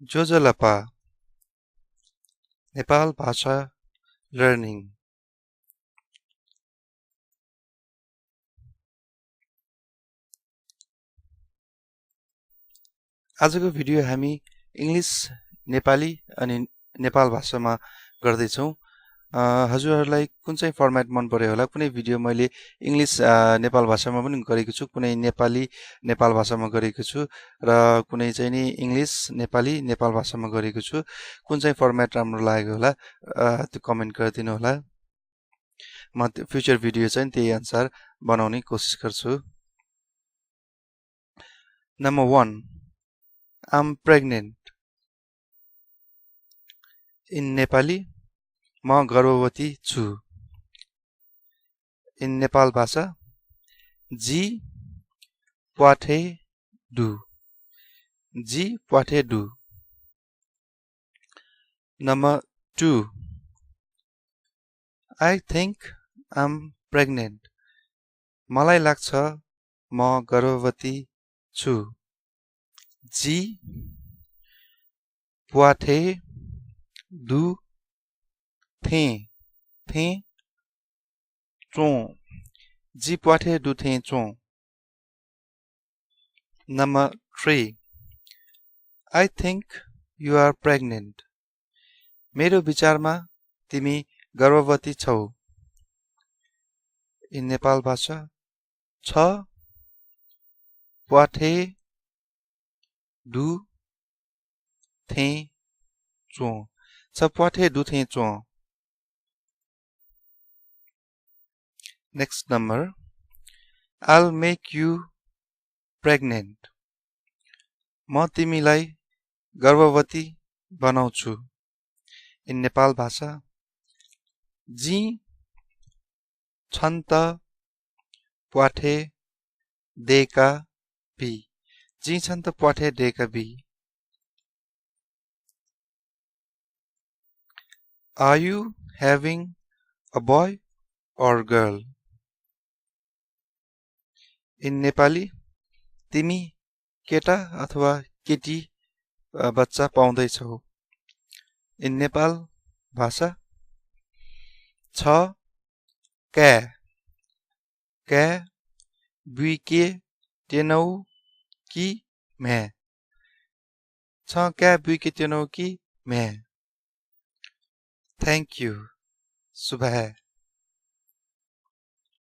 जोजोलपा नेपाल भाषा लर्निङ आजको भिडियो हामी इंग्लिश नेपाली अनि नेपाल भाषामा गर्दैछौं हजुरहरुलाई कुन चाहिँ फर्मेट मन पर्यो होला कुनै भिडियो मैले इंग्लिश नेपाल भाषामा पनि गरेको छु कुनै नेपाली नेपाल भाषामा गरेको छु र कुनै चाहिँ नि इंग्लिश नेपाली नेपाल भाषामा गरेको छु कुन चाहिँ फर्मेट राम्रो लाग्यो होला त्यो कमेन्ट गरिदिनु होला म फ्युचर भिडियो चाहिँ त्यही अनुसार बनाउने कोसिस गर्छु number 1 I'm pregnant in Nepali म गर्भवती छु इन नेपाल भाषा जी प्वाठे डु जी प्वाठे डु number 2 I think I'm pregnant मलाई लाग्छ म गर्भवती छु जी प्वाठे डु थे थे चो जी प्वाठे डु थे चो number 3 I think you are pregnant मेरो विचारमा तिमी गर्भवती छौ इन नेपाल भाषा छ प्वाठे डु थे चो छ प्वाठे डु थे चो next number I'll make you pregnant म तिमीलाई गर्भवती बनाउँछु इन नेपाल भाषा जी छन् त प्वाठे देका बी जी छन् त प्वाठे देका बी Are you having a boy or girl in Nepali तिमी केटा अथवा केटी बच्चा पाउँदैछौ इन नेपाल भाषा छ कै कै बुइके टेनौ कि मे छ कै बुइके टेनौ कि मे थैंक यू सुबह